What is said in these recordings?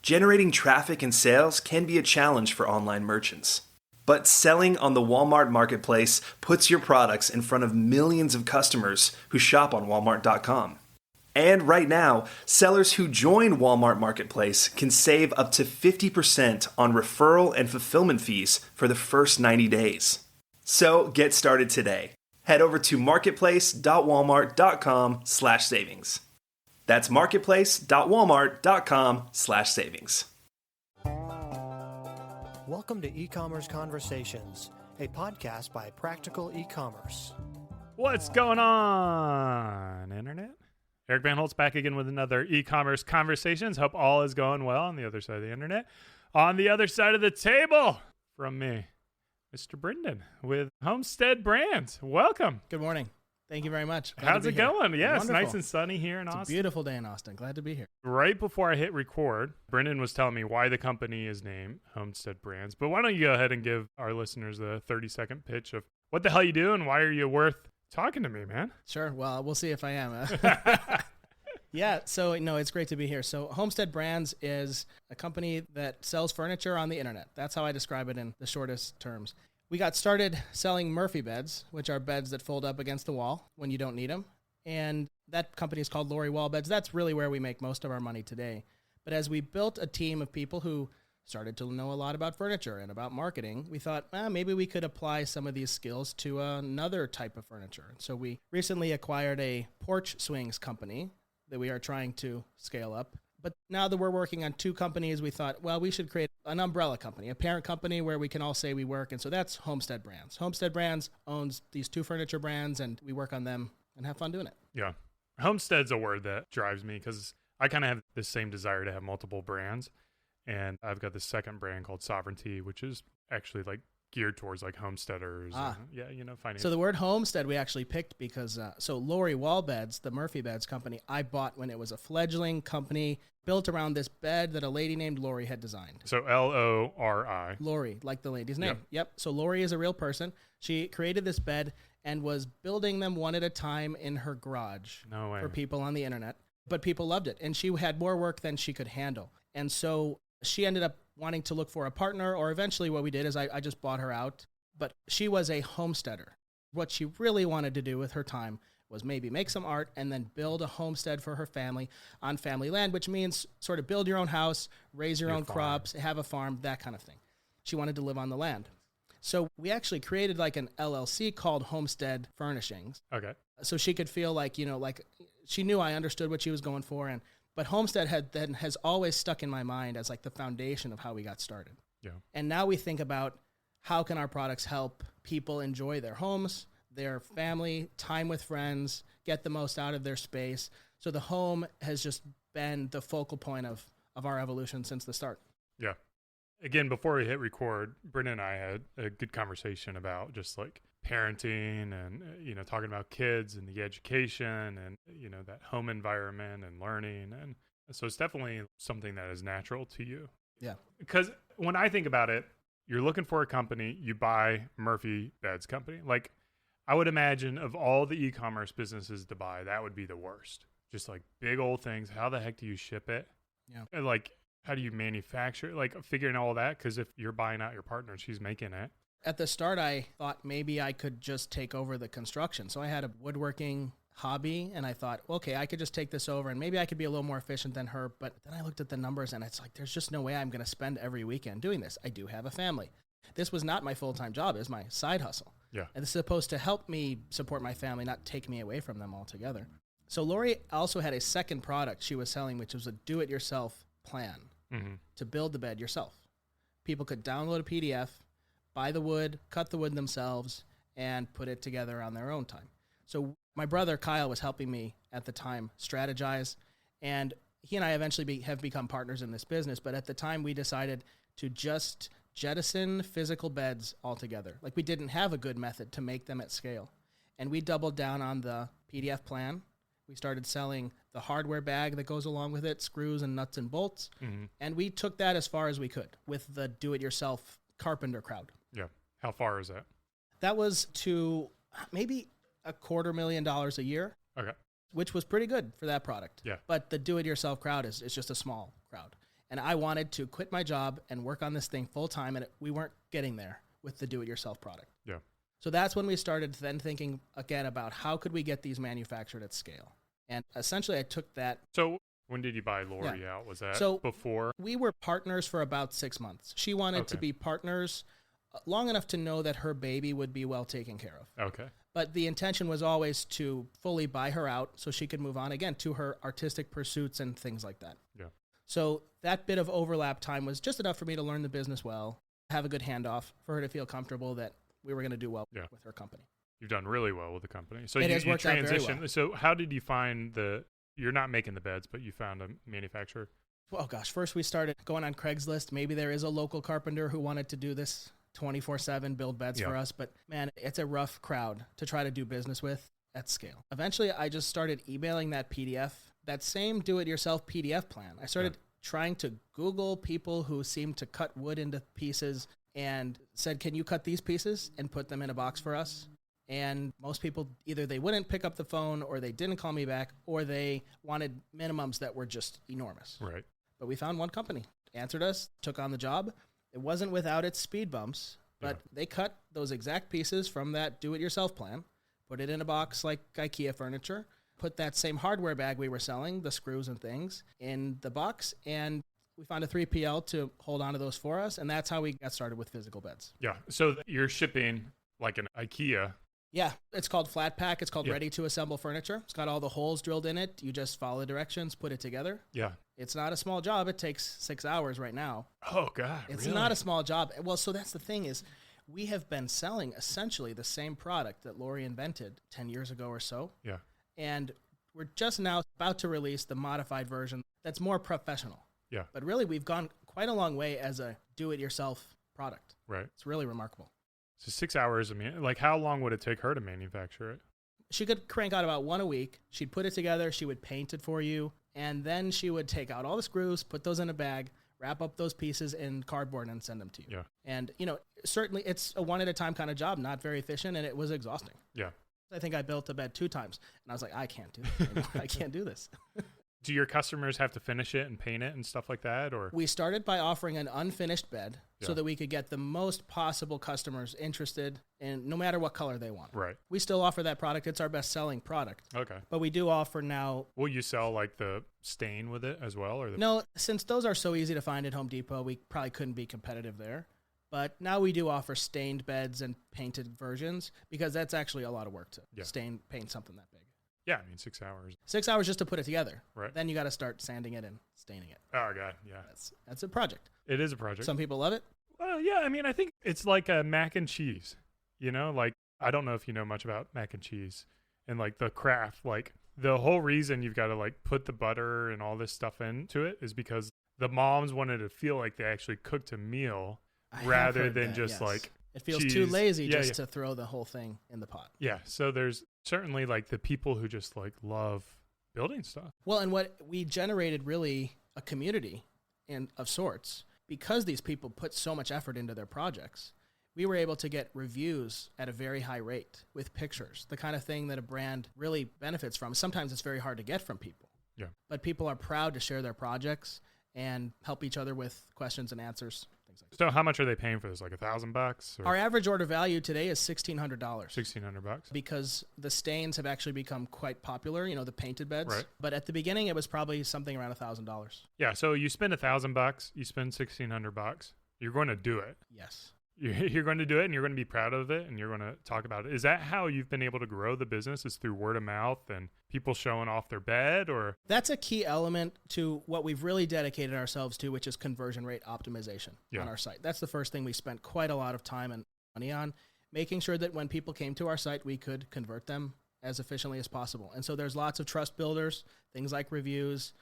Generating traffic and sales can be a challenge for online merchants. But selling on the Walmart Marketplace puts your products in front of millions of customers who shop on Walmart.com. And right now, sellers who join Walmart Marketplace can save up to 50% on referral and fulfillment fees for the first 90 days. So get started today. Head over to marketplace.walmart.com/savings. That's marketplace.walmart.com/savings. Welcome to E-Commerce Conversations, a podcast by Practical E-Commerce. What's going on, Internet? Eric Van Holt's back again with another E-Commerce Conversations. Hope all is going well on the other side of the Internet. On the other side of the table from me, Mr. Brenden with Homestead Brands. Welcome. Good morning. Thank you very much. How's it going? Yeah, it's Wonderful. nice and sunny here in Austin. It's a beautiful day in Austin. Glad to be here. Right before I hit record, Brenden was telling me why the company is named Homestead Brands. But why don't you go ahead and give our listeners a 30-second pitch of what the hell you do and why are you worth talking to me, man? Sure. Well, we'll see if I am. Yeah. So, it's great to be here. So Homestead Brands is a company that sells furniture on the internet. That's how I describe it in the shortest terms. We got started selling Murphy beds, which are beds that fold up against the wall when you don't need them. And that company is called Lori Wall Beds. That's really where we make most of our money today. But as we built a team of people who started to know a lot about furniture and about marketing, we thought, maybe we could apply some of these skills to another type of furniture. So we recently acquired a porch swings company that we are trying to scale up. But now that we're working on two companies, we thought, we should create an umbrella company, a parent company where we can all say we work. And so that's Homestead Brands. Homestead Brands owns these two furniture brands, and we work on them and have fun doing it. Yeah. Homestead's a word that drives me because I kind of have the same desire to have multiple brands. And I've got this second brand called Sovereignty, which is actually like geared towards like homesteaders. Finding. So the word homestead we actually picked because, Lori Wall Beds, the Murphy Beds company, I bought when it was a fledgling company built around this bed that a lady named Lori had designed. So Lori. Lori, like the lady's name. Yep. So Lori is a real person. She created this bed and was building them one at a time in her garage for people on the internet. But people loved it. And she had more work than she could handle. And so she ended up wanting to look for a partner, or eventually what we did is I just bought her out. But she was a homesteader. What she really wanted to do with her time was maybe make some art and then build a homestead for her family on family land, which means sort of build your own house, raise your own crops, have a farm, that kind of thing. She wanted to live on the land. So we actually created like an LLC called Homestead Furnishings. Okay. So she could feel like, like she knew I understood what she was going for. But Homestead has always stuck in my mind as like the foundation of how we got started. Yeah. And now we think about how can our products help people enjoy their homes, their family, time with friends, get the most out of their space. So the home has just been the focal point of our evolution since the start. Yeah. Again, before we hit record, Brenden and I had a good conversation about just like parenting and, talking about kids and the education and, that home environment and learning. And so it's definitely something that is natural to you. Yeah. Because when I think about it, you're looking for a company, you buy Murphy Beds company. Like, I would imagine of all the e-commerce businesses to buy, that would be the worst. Just like big old things. How the heck do you ship it? Yeah. And like, how do you manufacture it? Like figuring all that. Because if you're buying out your partner, she's making it. At the start, I thought maybe I could just take over the construction. So I had a woodworking hobby and I thought, okay, I could just take this over and maybe I could be a little more efficient than her. But then I looked at the numbers and it's like, there's just no way I'm going to spend every weekend doing this. I do have a family. This was not my full-time job. It was my side hustle. Yeah. And this is supposed to help me support my family, not take me away from them altogether. So Lori also had a second product she was selling, which was a do-it-yourself plan to build the bed yourself. People could download a PDF, buy the wood, cut the wood themselves, and put it together on their own time. So my brother Kyle was helping me at the time strategize, and he and I eventually have become partners in this business. But at the time, we decided to just jettison physical beds altogether. Like, we didn't have a good method to make them at scale. And we doubled down on the PDF plan. We started selling the hardware bag that goes along with it, screws and nuts and bolts. And we took that as far as we could with the do-it-yourself carpenter crowd. Yeah. How far is that? That was to maybe $250,000 a year. Okay. Which was pretty good for that product. Yeah. But the do-it-yourself crowd is just a small crowd. And I wanted to quit my job and work on this thing full time, and we weren't getting there with the do-it-yourself product. Yeah. So that's when we started then thinking again about how could we get these manufactured at scale. And essentially I took that. So when did you buy Lori out? Was that before? We were partners for about 6 months. She wanted to be partners long enough to know that her baby would be well taken care of. Okay. But the intention was always to fully buy her out so she could move on again to her artistic pursuits and things like that. Yeah. So that bit of overlap time was just enough for me to learn the business well, have a good handoff, for her to feel comfortable that we were going to do well with her company. You've done really well with the company. So it you has worked out very well. So how did you find you're not making the beds, but you found a manufacturer? Oh gosh, first we started going on Craigslist. Maybe there is a local carpenter who wanted to do this 24/7, build beds for us. But man, it's a rough crowd to try to do business with at scale. Eventually, I just started emailing that PDF, that same do-it-yourself PDF plan. I started trying to Google people who seemed to cut wood into pieces and said, can you cut these pieces and put them in a box for us? And most people, either they wouldn't pick up the phone or they didn't call me back or they wanted minimums that were just enormous. Right. But we found one company, answered us, took on the job. It wasn't without its speed bumps, but they cut those exact pieces from that do-it-yourself plan, put it in a box like IKEA furniture, put that same hardware bag we were selling, the screws and things, in the box, and we found a 3PL to hold on to those for us, and that's how we got started with physical beds. Yeah, so you're shipping like an IKEA. Yeah, it's called flat pack. It's called ready to assemble furniture. It's got all the holes drilled in it. You just follow the directions, put it together. Yeah. It's not a small job. It takes 6 hours right now. Oh, God, It's not a small job. Well, so that's the thing is we have been selling essentially the same product that Lori invented 10 years ago or so. Yeah. And we're just now about to release the modified version that's more professional. Yeah. But really, we've gone quite a long way as a do-it-yourself product. Right. It's really remarkable. So 6 hours, I mean, like how long would it take her to manufacture it? She could crank out about one a week. She'd put it together. She would paint it for you. And then she would take out all the screws, put those in a bag, wrap up those pieces in cardboard and send them to you. Yeah. And, certainly it's a one-at-a-time kind of job, not very efficient, and it was exhausting. Yeah. I think I built a bed 2 times, and I was like, I can't do this anymore. I can't do this. Do your customers have to finish it and paint it and stuff like that? Or we started by offering an unfinished bed so that we could get the most possible customers interested in no matter what color they want. Right. We still offer that product. It's our best-selling product. Okay. But we do offer now... Will you sell like the stain with it as well? No, since those are so easy to find at Home Depot, we probably couldn't be competitive there. But now we do offer stained beds and painted versions because that's actually a lot of work to paint something that big. Yeah, I mean 6 hours. 6 hours just to put it together. Right. Then you got to start sanding it and staining it. Oh, God, yeah. That's a project. It is a project. Some people love it. Well, yeah, I mean, I think it's like a mac and cheese, like, I don't know if you know much about mac and cheese and like the craft, like the whole reason you've got to like put the butter and all this stuff into it is because the moms wanted to feel like they actually cooked a meal rather than just like it feels cheese. Too lazy to throw the whole thing in the pot. Yeah, so there's certainly like the people who just like love building stuff. Well, and what we generated really a community of sorts because these people put so much effort into their projects. We were able to get reviews at a very high rate with pictures, the kind of thing that a brand really benefits from. Sometimes it's very hard to get from people. Yeah. But people are proud to share their projects and help each other with questions and answers. So how much are they paying for this? Like $1,000? Our average order value today is $1,600. $1,600 because the stains have actually become quite popular. The painted beds. Right. But at the beginning, it was probably something around $1,000. Yeah. So you spend $1,000, you spend $1,600. You're going to do it. Yes. You're going to do it, and you're going to be proud of it, and you're going to talk about it. Is that how you've been able to grow the business? Is through word of mouth and people showing off their bed, or? That's a key element to what we've really dedicated ourselves to, which is conversion rate optimization on our site. That's the first thing we spent quite a lot of time and money on, making sure that when people came to our site, we could convert them as efficiently as possible. And so there's lots of trust builders, things like reviews,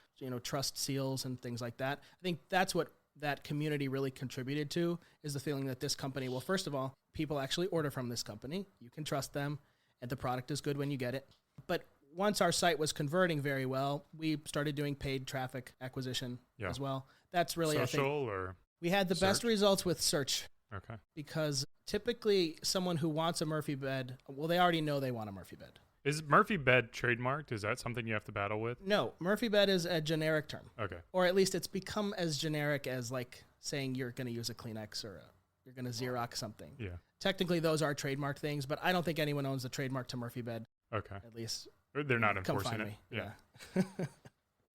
trust seals and things like that. I think that's what that community really contributed to, is the feeling that this company, well, first of all, people actually order from this company. You can trust them, and the product is good when you get it. But once our site was converting very well, we started doing paid traffic acquisition as well. That's really, social, I think, or we had the search? best results with search. Okay. Because typically someone who wants a Murphy bed, well, they already know they want a Murphy bed. Is Murphy Bed trademarked? Is that something you have to battle with? No, Murphy Bed is a generic term. Okay. Or at least it's become as generic as like saying you're going to use a Kleenex or you're going to Xerox something. Yeah. Technically, those are trademarked things, but I don't think anyone owns a trademark to Murphy Bed. Okay. At least They're not come enforcing find it. me. Yeah.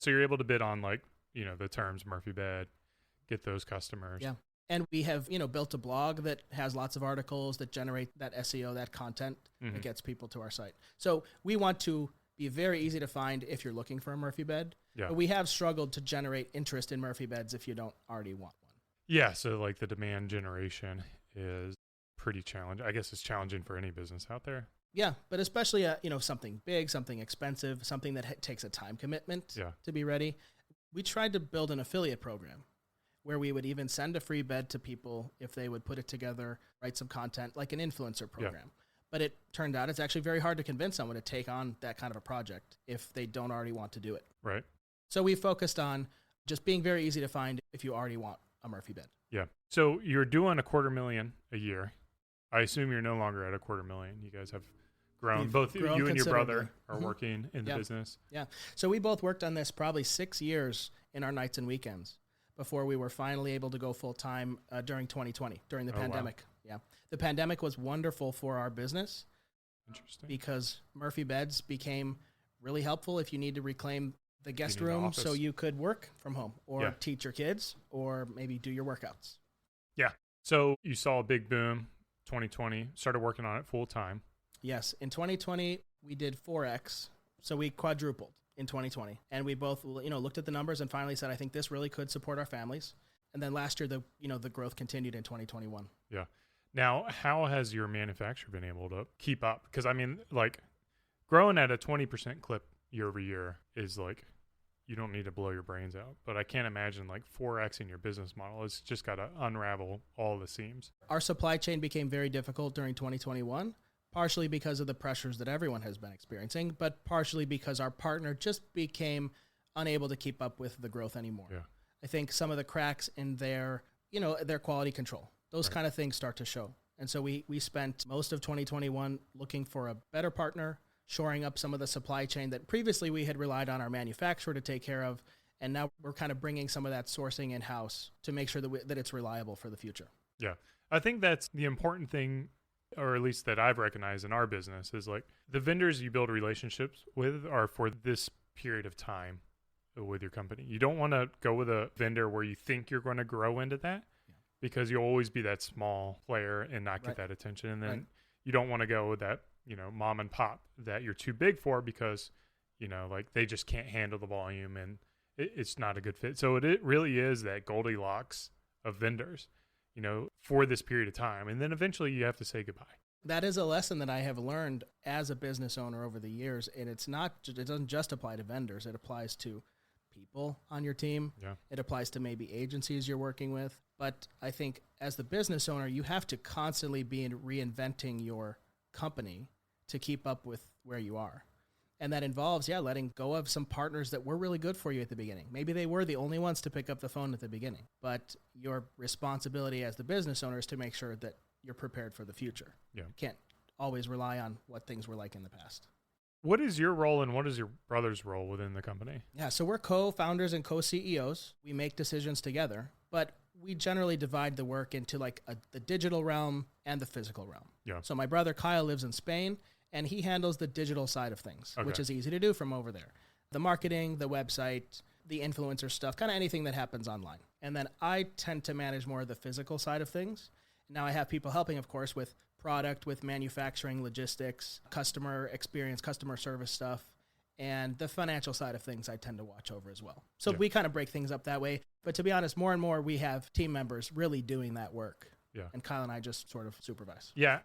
So you're able to bid on like, the terms Murphy Bed, get those customers. Yeah. And we have, built a blog that has lots of articles that generate that SEO, that content that gets people to our site. So we want to be very easy to find if you're looking for a Murphy Bed. Yeah. But we have struggled to generate interest in Murphy Beds if you don't already want one. Yeah. So like the demand generation is pretty challenging. I guess it's challenging for any business out there. Yeah, but especially something big, something expensive, something that takes a time commitment to be ready. We tried to build an affiliate program where we would even send a free bed to people if they would put it together, write some content, like an influencer program. Yeah. But it turned out it's actually very hard to convince someone to take on that kind of a project if they don't already want to do it. Right. So we focused on just being very easy to find if you already want a Murphy Bed. Yeah. So you're doing $250,000 a year. I assume you're no longer at $250,000. You guys have grown. Both you and your brother are working in the business. Yeah. So we both worked on this probably 6 years in our nights and weekends before we were finally able to go full-time during 2020, during the pandemic. Wow. Yeah. The pandemic was wonderful for our business. Interesting. Because Murphy Beds became really helpful if you need to reclaim the guest room so you could work from home or teach your kids or maybe do your workouts. Yeah. So you saw a big boom, 2020, started working on it full-time. Yes. In 2020, we did 4X. So we quadrupled in 2020. And we both, looked at the numbers and finally said, I think this really could support our families. And then last year, the growth continued in 2021. Yeah. Now, how has your manufacturer been able to keep up? Because, growing at a 20% clip year over year is you don't need to blow your brains out. But I can't imagine 4Xing your business model. It's just got to unravel all the seams. Our supply chain became very difficult during 2021. Partially because of the pressures that everyone has been experiencing, but partially because our partner just became unable to keep up with the growth anymore. Yeah. I think some of the cracks in their quality control, those kind of things start to show. And so we spent most of 2021 looking for a better partner, shoring up some of the supply chain that previously we had relied on our manufacturer to take care of. And now we're kind of bringing some of that sourcing in-house to make sure that it's reliable for the future. Yeah. I think that's the important thing, or at least that I've recognized in our business, is the vendors you build relationships with are for this period of time with your company. You don't want to go with a vendor where you think you're going to grow into that because you'll always be that small player and not get that attention. And then you don't want to go with that, mom and pop that you're too big for because, they just can't handle the volume and it's not a good fit. So it really is that Goldilocks of vendors, for this period of time. And then eventually you have to say goodbye. That is a lesson that I have learned as a business owner over the years. And it doesn't just apply to vendors. It applies to people on your team. Yeah. It applies to maybe agencies you're working with. But I think as the business owner, you have to constantly be reinventing your company to keep up with where you are. And that involves, letting go of some partners that were really good for you at the beginning. Maybe they were the only ones to pick up the phone at the beginning. But your responsibility as the business owner is to make sure that you're prepared for the future. Yeah. You can't always rely on what things were like in the past. What is your role and what is your brother's role within the company? Yeah, so we're co-founders and co-CEOs. We make decisions together, but we generally divide the work into the digital realm and the physical realm. Yeah. So my brother Kyle lives in Spain, and he handles the digital side of things, which is easy to do from over there. The marketing, the website, the influencer stuff, kind of anything that happens online. And then I tend to manage more of the physical side of things. Now I have people helping, of course, with product, with manufacturing, logistics, customer experience, customer service stuff, and the financial side of things I tend to watch over as well. So we kind of break things up that way. But to be honest, more and more we have team members really doing that work. Yeah. And Kyle and I just sort of supervise. Yeah.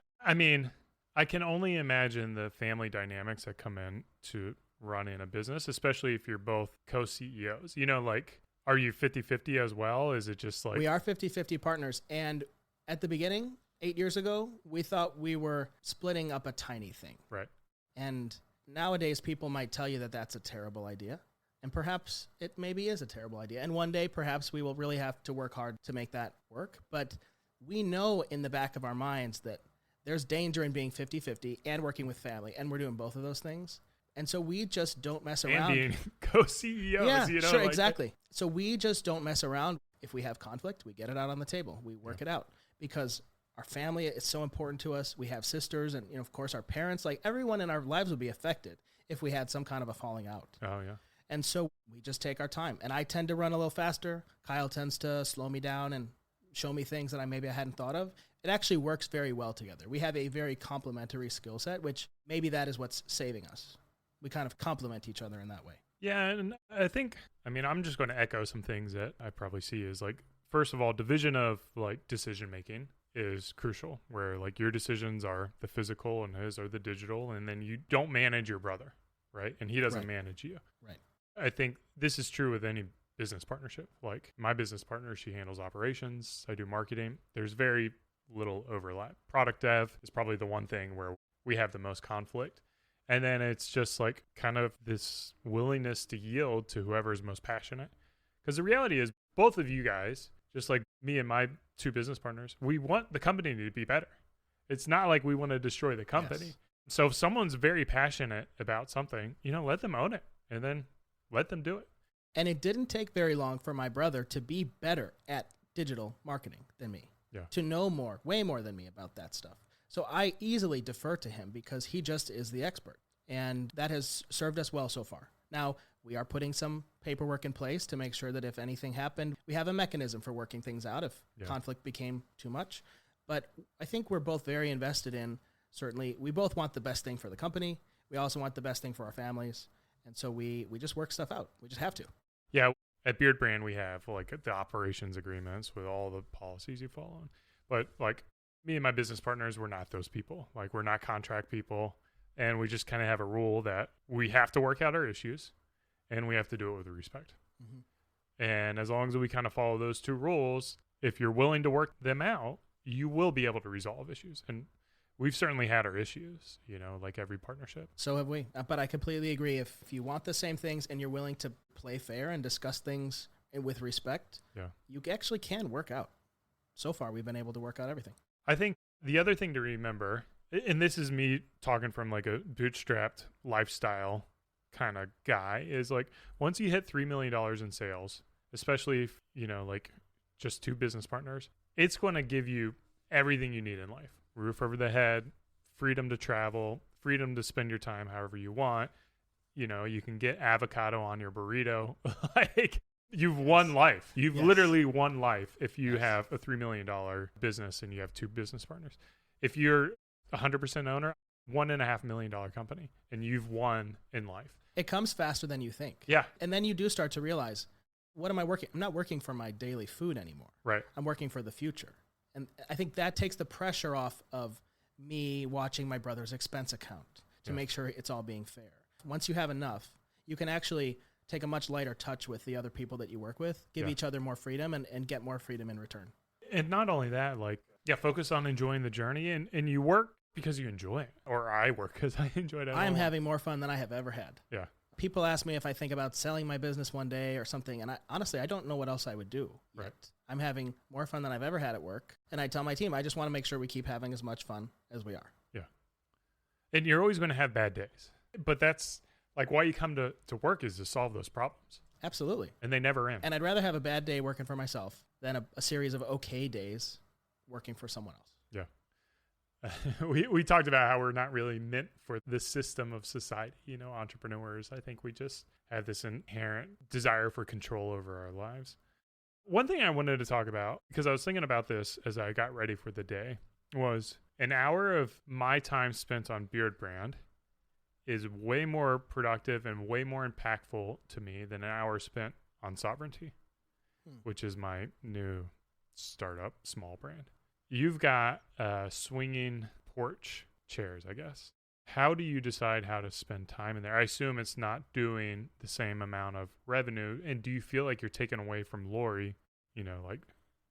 I can only imagine the family dynamics that come in to running a business, especially if you're both co-CEOs. Are you 50-50 as well? Is it just We are 50-50 partners. And at the beginning, 8 years ago, we thought we were splitting up a tiny thing. Right. And nowadays, people might tell you that that's a terrible idea. And perhaps it maybe is a terrible idea. And one day, perhaps we will really have to work hard to make that work. But we know in the back of our minds that there's danger in being 50-50 and working with family, and we're doing both of those things. And so we just don't mess around. And being co-CEOs, yeah, you know? Sure, like exactly. So we just don't mess around. If we have conflict, we get it out on the table. We work it out because our family is so important to us. We have sisters and, of course, our parents. Like, everyone in our lives would be affected if we had some kind of a falling out. Oh, yeah. And so we just take our time. And I tend to run a little faster. Kyle tends to slow me down and show me things that I hadn't thought of. It actually works very well together. We have a very complementary skill set, which maybe that is what's saving us. We kind of complement each other in that way. Yeah, and I think, I'm just going to echo some things that I probably see is, like, first of all, division of, like, decision-making is crucial, where, like, your decisions are the physical and his are the digital, and then you don't manage your brother, right? And he doesn't manage you. Right. I think this is true with any business partnership. Like, my business partner, she handles operations. I do marketing. There's very little overlap. Product dev is probably the one thing where we have the most conflict. And then it's just like kind of this willingness to yield to whoever is most passionate. Because the reality is both of you guys, just like me and my two business partners, we want the company to be better. It's not like we want to destroy the company. Yes. So if someone's very passionate about something, let them own it and then let them do it. And it didn't take very long for my brother to be better at digital marketing than me. Yeah. To know more, way more than me about that stuff. So I easily defer to him because he just is the expert. And that has served us well so far. Now, we are putting some paperwork in place to make sure that if anything happened, we have a mechanism for working things out if conflict became too much. But I think we're both very invested in, certainly, we both want the best thing for the company. We also want the best thing for our families. And so we just work stuff out. We just have to. Yeah. At Beard Brand, we have like the operations agreements with all the policies you follow. But like me and my business partners, we're not those people. Like, we're not contract people. And we just kind of have a rule that we have to work out our issues and we have to do it with respect. Mm-hmm. And as long as we kind of follow those two rules, if you're willing to work them out, you will be able to resolve issues. And we've certainly had our issues, like every partnership. So have we. But I completely agree. If you want the same things and you're willing to play fair and discuss things with respect, you actually can work out. So far, we've been able to work out everything. I think the other thing to remember, and this is me talking from like a bootstrapped lifestyle kind of guy, is like once you hit $3 million in sales, especially if, like just two business partners, it's going to give you everything you need in life. Roof over the head, freedom to travel, freedom to spend your time however you want. You can get avocado on your burrito. Like, you've won life. You've literally won life if you have a $3 million business and you have two business partners. If you're 100% owner, $1.5 million company, and you've won in life. It comes faster than you think. Yeah. And then you do start to realize, what am I working? I'm not working for my daily food anymore. Right. I'm working for the future. And I think that takes the pressure off of me watching my brother's expense account to make sure it's all being fair. Once you have enough, you can actually take a much lighter touch with the other people that you work with, give each other more freedom and get more freedom in return. And not only that, focus on enjoying the journey and you work because you enjoy it. Or I work because I enjoy it. I am having more fun than I have ever had. Yeah. People ask me if I think about selling my business one day or something, and honestly, I don't know what else I would do yet. Right. I'm having more fun than I've ever had at work, and I tell my team, I just want to make sure we keep having as much fun as we are. Yeah. And you're always going to have bad days, but that's like why you come to work is to solve those problems. Absolutely. And they never end. And I'd rather have a bad day working for myself than a series of okay days working for someone else. Yeah. We talked about how we're not really meant for this system of society, entrepreneurs. I think we just have this inherent desire for control over our lives. One thing I wanted to talk about, because I was thinking about this as I got ready for the day, was an hour of my time spent on Beard Brand is way more productive and way more impactful to me than an hour spent on Sovereignty, which is my new startup small brand. You've got swinging porch chairs, I guess. How do you decide how to spend time in there? I assume it's not doing the same amount of revenue. And do you feel like you're taken away from Lori?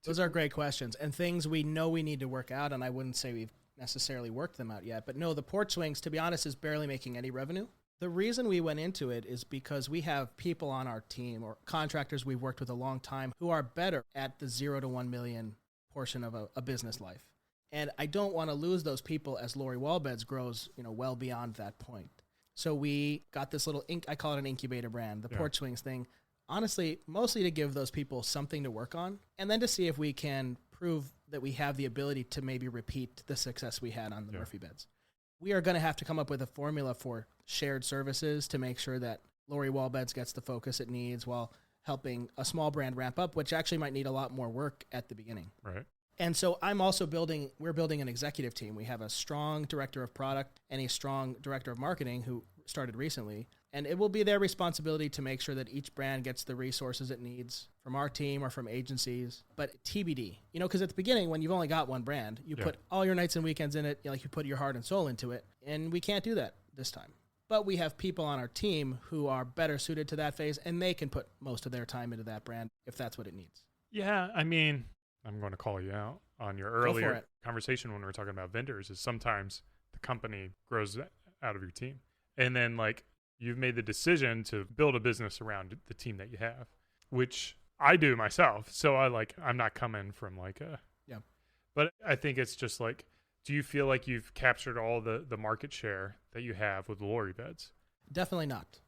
Those are great questions and things we know we need to work out. And I wouldn't say we've necessarily worked them out yet. But no, the porch swings, to be honest, is barely making any revenue. The reason we went into it is because we have people on our team or contractors we've worked with a long time who are better at the 0 to 1 million portion of a business life. And I don't want to lose those people as Lori Wallbeds grows, well beyond that point. So we got this little, I call it an incubator brand, the Porch Swings thing, honestly, mostly to give those people something to work on, and then to see if we can prove that we have the ability to maybe repeat the success we had on the Murphy beds. We are going to have to come up with a formula for shared services to make sure that Lori Wallbeds gets the focus it needs while helping a small brand ramp up, which actually might need a lot more work at the beginning. Right. And so we're building an executive team. We have a strong director of product and a strong director of marketing who started recently. And it will be their responsibility to make sure that each brand gets the resources it needs from our team or from agencies. But TBD, because at the beginning, when you've only got one brand, you put all your nights and weekends in it, you put your heart and soul into it. And we can't do that this time. But we have people on our team who are better suited to that phase, and they can put most of their time into that brand if that's what it needs. Yeah, I mean, I'm going to call you out on your earlier conversation when we were talking about vendors is sometimes the company grows out of your team. And then you've made the decision to build a business around the team that you have, which I do myself. So I'm not coming from but I think it's just do you feel like you've captured all the market share that you have with Lori Beds? Definitely not.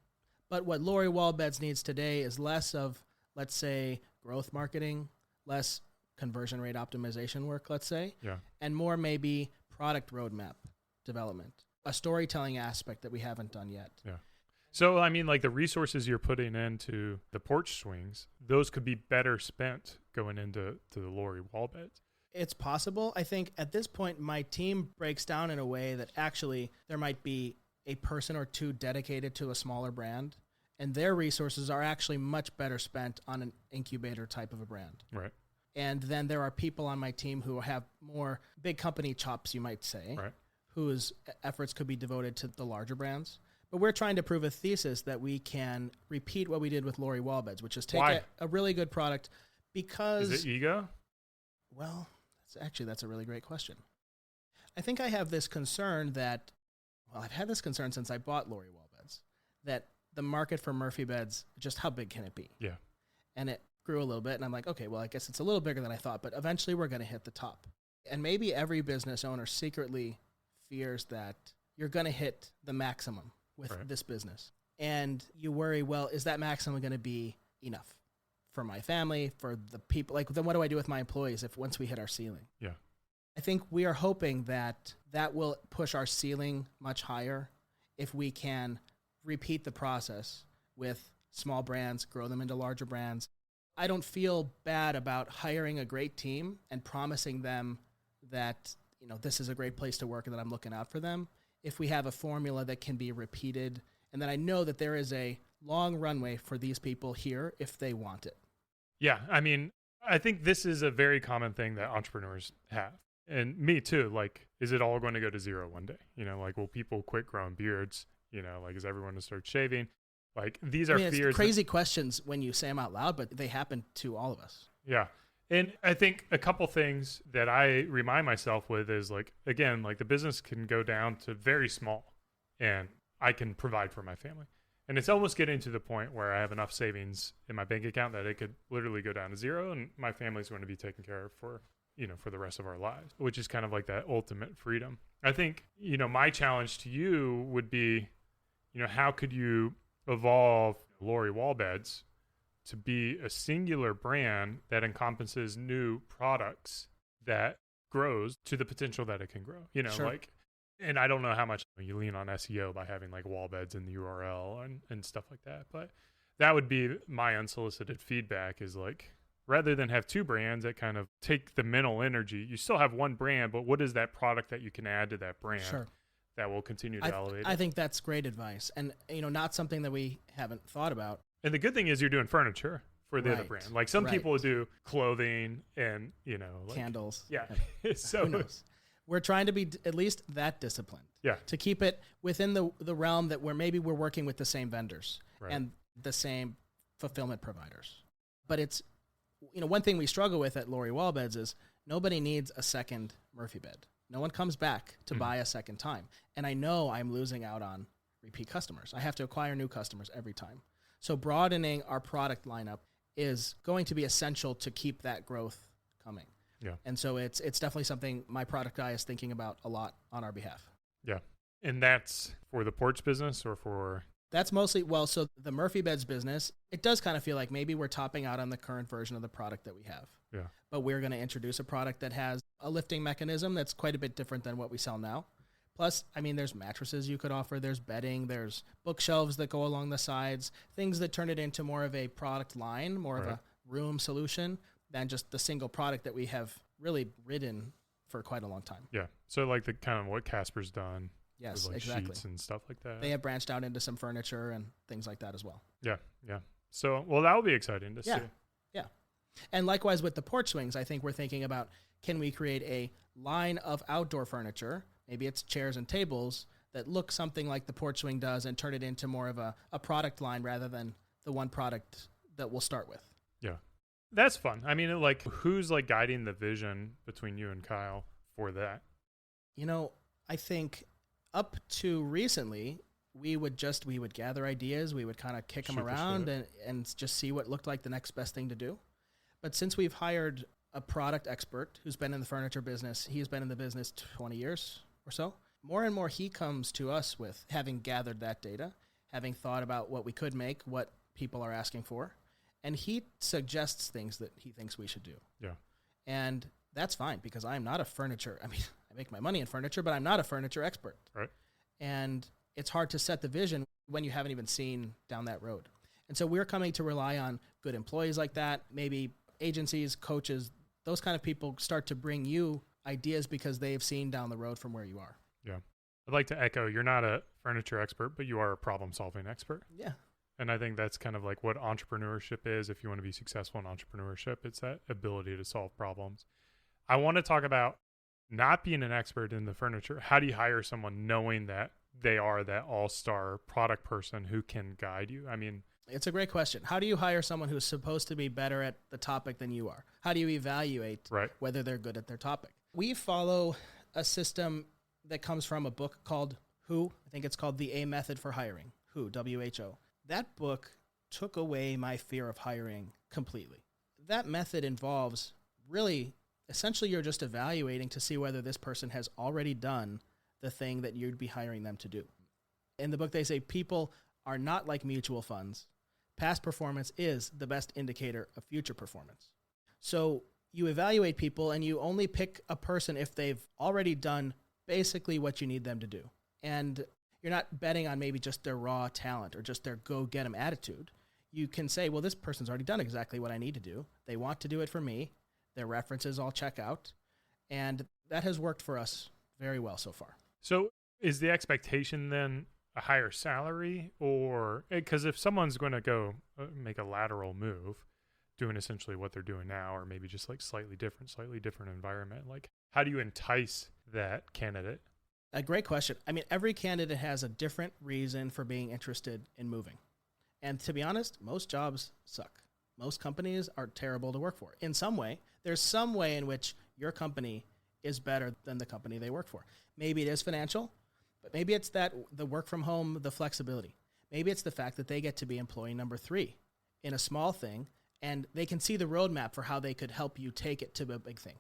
But what Lori Wallbeds needs today is less of, let's say, growth marketing, less conversion rate optimization work, let's say, and more maybe product roadmap development, a storytelling aspect that we haven't done yet. Yeah. So, I mean, the resources you're putting into the Porch Swings, those could be better spent going into the Lori Wallbeds. It's possible. I think at this point, my team breaks down in a way that actually there might be a person or two dedicated to a smaller brand, and their resources are actually much better spent on an incubator type of a brand. Right. And then there are people on my team who have more big company chops, you might say, whose efforts could be devoted to the larger brands. But we're trying to prove a thesis that we can repeat what we did with Lori Wallbeds, which is take a really good product because... Is it ego? Well, that's a really great question. I think I have this concern that, I've had this concern since I bought Lori Wallbeds, that the market for Murphy beds, just how big can it be? Yeah. And it grew a little bit, and I'm like, okay, well, I guess it's a little bigger than I thought, but eventually we're going to hit the top. And maybe every business owner secretly fears that you're going to hit the maximum with this business. And you worry, well, is that maximum going to be enough for my family, for the people? Then what do I do with my employees once we hit our ceiling? Yeah. I think we are hoping that will push our ceiling much higher if we can repeat the process with small brands, grow them into larger brands. I don't feel bad about hiring a great team and promising them that, this is a great place to work and that I'm looking out for them, if we have a formula that can be repeated and that I know that there is a long runway for these people here if they want it. Yeah, I mean, I think this is a very common thing that entrepreneurs have. And me too, is it all going to go to zero one day? Will people quit growing beards? Is everyone to start shaving? These are fears. It's crazy questions when you say them out loud, but they happen to all of us. Yeah. And I think a couple things that I remind myself with is again, the business can go down to very small and I can provide for my family. And it's almost getting to the point where I have enough savings in my bank account that it could literally go down to zero and my family's going to be taken care of for the rest of our lives, which is kind of that ultimate freedom. I think, my challenge to you would be, how could you evolve Lori Wallbeds to be a singular brand that encompasses new products that grows to the potential that it can grow, Sure. And I don't know how much you lean on SEO by having Wallbeds in the URL and stuff like that, but that would be my unsolicited feedback is rather than have two brands that kind of take the mental energy, you still have one brand, but what is that product that you can add to that brand that will continue to elevate it? I think that's great advice. And, not something that we haven't thought about. And the good thing is you're doing furniture for the other brand. Some people do clothing and, candles. Yeah. So who knows? We're trying to be at least that disciplined. Yeah. To keep it within the realm that we're working with the same vendors and the same fulfillment providers. But it's, one thing we struggle with at Lori Wallbeds is nobody needs a second Murphy bed. No one comes back to buy a second time. And I know I'm losing out on repeat customers. I have to acquire new customers every time. So broadening our product lineup is going to be essential to keep that growth coming. Yeah. And so it's definitely something my product guy is thinking about a lot on our behalf. Yeah. And that's for the porch business or for... That's mostly, so the Murphy Beds business, it does kind of feel like maybe we're topping out on the current version of the product that we have. Yeah. But we're going to introduce a product that has a lifting mechanism that's quite a bit different than what we sell now. Plus, I mean, there's mattresses you could offer, there's bedding, there's bookshelves that go along the sides, things that turn it into more of a product line, more of a room solution than just the single product that we have really ridden for quite a long time. Yeah. So like the kind of what Casper's done. Yes, like exactly. Sheets and stuff like that. They have branched out into some furniture and things like that as well. Yeah, yeah. So, well, that will be exciting to see. Yeah. And likewise with the porch swings, I think we're thinking about, can we create a line of outdoor furniture, maybe it's chairs and tables, that look something like the porch swing does and turn it into more of a product line rather than the one product that we'll start with. Yeah. That's fun. I mean, like, who's like guiding the vision between you and Kyle for that? You know, I think up to recently, we would gather ideas, we would kind of kick them around and just see what looked like the next best thing to do. But since we've hired a product expert who's been in the furniture business, he's been in the business 20 years or so, more and more he comes to us with having gathered that data, having thought about what we could make, what people are asking for, and he suggests things that he thinks we should do. Yeah. And that's fine because I'm not a furniture, I mean, I make my money in furniture, but I'm not a furniture expert. Right. And it's hard to set the vision when you haven't even seen down that road. And so we're coming to rely on good employees like that, maybe agencies, coaches, those kind of people start to bring you ideas because they've seen down the road from where you are. Yeah. I'd like to echo, you're not a furniture expert, but you are a problem-solving expert. Yeah. And I think that's kind of like what entrepreneurship is. If you want to be successful in entrepreneurship, it's that ability to solve problems. I want to talk about not being an expert in the furniture. How do you hire someone knowing that they are that all-star product person who can guide you? I mean, it's a great question. How do you hire someone who's supposed to be better at the topic than you are? How do you evaluate whether they're good at their topic? We follow a system that comes from a book called Who. I think it's called The A Method for Hiring. Who, W-H-O. That book took away my fear of hiring completely. That method involves really, essentially you're just evaluating to see whether this person has already done the thing that you'd be hiring them to do. In the book, they say people are not like mutual funds. Past performance is the best indicator of future performance. So you evaluate people and you only pick a person if they've already done basically what you need them to do. And you're not betting on maybe just their raw talent or just their go-get-'em attitude. You can say, well, this person's already done exactly what I need to do. They want to do it for me. Their references all check out. And that has worked for us very well so far. So is the expectation then a higher salary? Or because if someone's going to go make a lateral move, doing essentially what they're doing now, or maybe just like slightly different environment, like how do you entice that candidate? A great question. I mean, every candidate has a different reason for being interested in moving. And to be honest, most jobs suck. Most companies are terrible to work for. In some way, there's some way in which your company is better than the company they work for. Maybe it is financial, but maybe it's that the work from home, the flexibility. Maybe it's the fact that they get to be employee number 3 in a small thing, and they can see the roadmap for how they could help you take it to a big thing.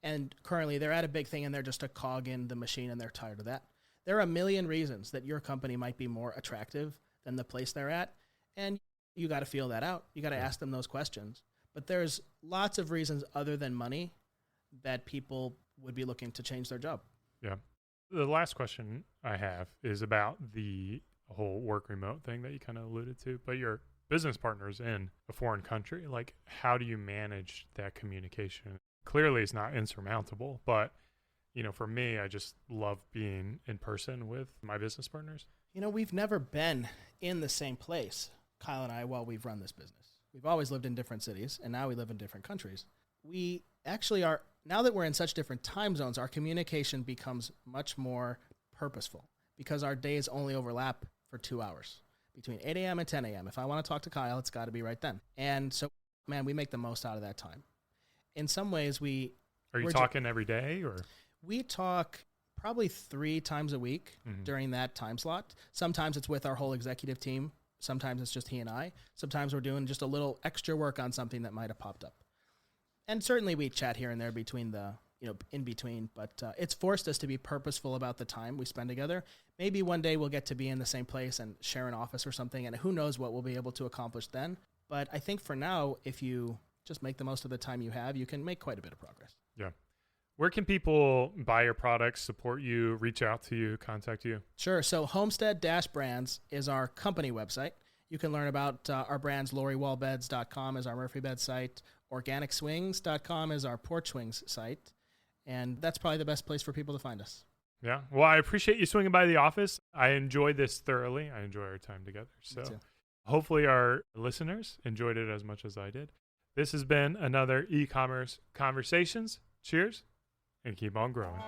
And currently they're at a big thing and they're just a cog in the machine and they're tired of that. There are a million reasons that your company might be more attractive than the place they're at. And you got to feel that out. You got to ask them those questions. But there's lots of reasons other than money that people would be looking to change their job. Yeah. The last question I have is about the whole work remote thing that you kind of alluded to, but your business partners in a foreign country, like how do you manage that communication? Clearly it's not insurmountable, but you know, for me, I just love being in person with my business partners. You know, we've never been in the same place, Kyle and I, while we've run this business. We've always lived in different cities, and now we live in different countries. We actually are, now that we're in such different time zones, our communication becomes much more purposeful because our days only overlap for 2 hours between 8 a.m. and 10 a.m. If I want to talk to Kyle, it's got to be right then. And so, man, we make the most out of that time. In some ways, Are you talking every day, or? We talk probably 3 times a week during that time slot. Sometimes it's with our whole executive team. Sometimes it's just he and I. Sometimes we're doing just a little extra work on something that might have popped up. And certainly we chat here and there between in between, but it's forced us to be purposeful about the time we spend together. Maybe one day we'll get to be in the same place and share an office or something, and who knows what we'll be able to accomplish then. But I think for now, if you just make the most of the time you have, you can make quite a bit of progress. Yeah. Where can people buy your products, support you, reach out to you, contact you? Sure. So Homestead-Brands is our company website. You can learn about our brands. LorrieWallBeds.com is our Murphy Bed site. OrganicSwings.com is our Porch Swings site. And that's probably the best place for people to find us. Yeah. Well, I appreciate you swinging by the office. I enjoyed this thoroughly. I enjoy our time together. So hopefully our listeners enjoyed it as much as I did. This has been another e-commerce Conversations. Cheers and keep on growing.